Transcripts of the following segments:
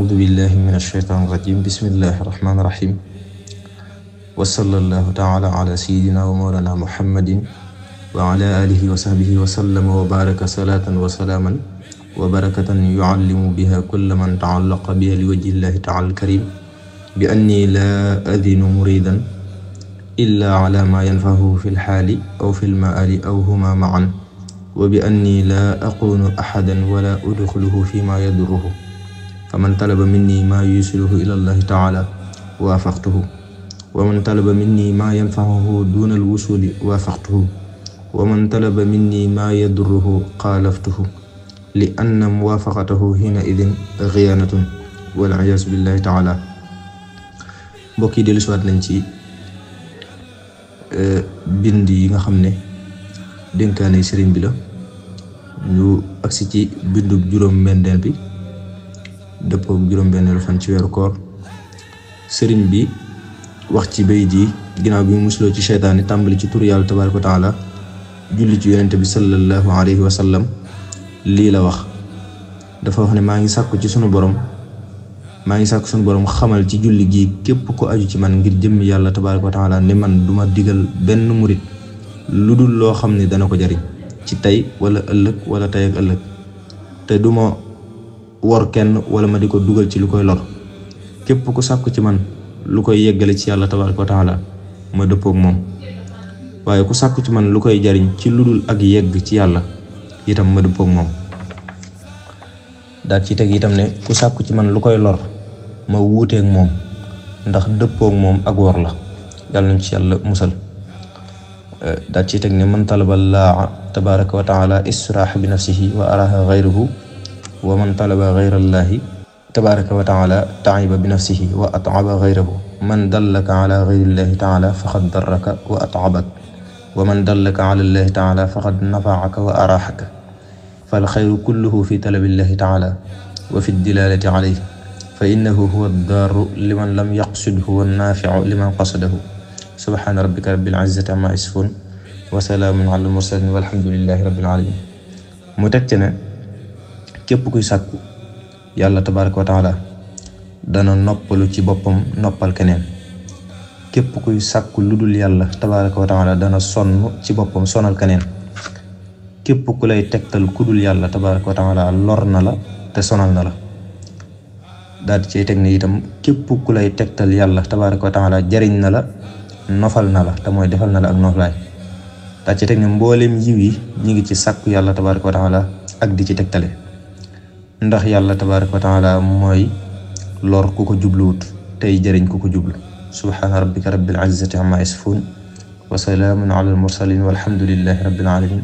أعوذ بالله من الشيطان الرجيم بسم الله الرحمن الرحيم وصلى الله تعالى على سيدنا ومولانا محمد وعلى آله وصحبه وسلم وبارك صلاة وسلاما وبركة يعلم بها كل من تعلق بها لوجه الله تعالى الكريم بأني لا أذن مريدا إلا على ما ينفعه في الحال أو في المآل أو هما معا وبأني لا أقون أحدا ولا أدخله فيما يضره فمن طلب مني ما يوصله إلى الله تعالى وافقته ومن طلب مني ما ينفعه دون الوصول وافقته ومن طلب مني ما يضره خالفته لأن موافقته حينئذ خيانة والعياذ بالله تعالى. mbokk yi dellu si waat nañ ci bind yi nga xam ne dénkaane sëriñ bi la ñu agsi ci bindub juróom-benneel bi dëppook juróom-benneelu fan ci weeru koor sëriñ bi wax ci bayit yi ginnaaw bi mu musloo ci seytaane tàmbali ci tur yàlla tabaaraka wa taala julli ci yonente bi sallallahu alayhi wa sallam lii la wax. dafa wax ne maa ngi sàkku sunu borom xamal ci julli gi képp ko aju ci man ngir jëmm yàlla tabaaraka wa taala ne man duma digal benn murit lu dul loo xam ne dana ko jariñ ci tey wala ëllëg wala tey ak ëllëg te duma wor kenn wala ma di ko dugal ci lu koy lor. képp ku sàkku ci man lu koy yeggale ci yàlla tabaaraka wa taala ma dëppook moom, waaye ku sàkku ci man lu koy jariñ ci lu dul ak yegg ci yàlla itam ma dëppook moom. daal ci teg itam ne ku sàkku ci man lu koy lor ma wuuteek moom ndax dëppook moom ak wor la, yàlla nañ ci yàlla musal. daal ci teg ne man talaba llaaha tabaaraka wa taala israaha bi nafsihi wa araha gayruhu wa man talaba gayra llaahi tabaaraka wa taala taiba bi nafsihi wa at'aba gayrahu man dallaka ala gayri llaahi taala faqad darraka wa at'abak wa man dallaka ala llaahi taala faqad nafaaka wa araxaka fal xayru kulluhu fi talabi llaahi taala wa fi dilalati alayhi fa innahu huwa ad-daaru liman lam yaqsidhu wa an-naafi'u liman qasadahu. subhaana rabbika rabbil izzati ammaa yasifuun wa salaamun alal mursaliin walhamdulillaahi rabbil aalamiin. mu teg ci ne képp kuy sàkku yàlla tabaaraka wa taala dana noppalu ci boppam noppal keneen. képp kuy sàkku lu dul yàlla tabaaraka wa taala dana sonn ci boppam sonal keneen. képp ku lay tegtal ku dul yàlla tabaaraka wa taala lor na la te sonal na la. daal di cay teg ne itam képp ku lay tegtal yàlla tabaaraka wa taala jariñ na la nofal na la te mooy defal na la ak noflaay. daal ci teg ne mbooleem yiw yi ñi ngi ci sàkku yàlla tabaaraka wa taala ak di ci tegtale, ndax yàlla tabaaraka wa taala mooy lor ku ko jubluwut tey jariñ ku ko jublu. subhaana rabbika rabbil izzati ammaa yasifuun wa salaamun alal mursaliin walhamdulillahi rabbil aalamiin.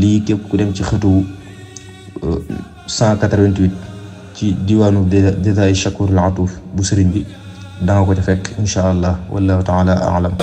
lii képp ku dem ci xëtu 188 ci diwaanu Détail Chakourul Atuuf bu sëriñ bi danga ko ca fekk insha allah wallahu taala a'lam.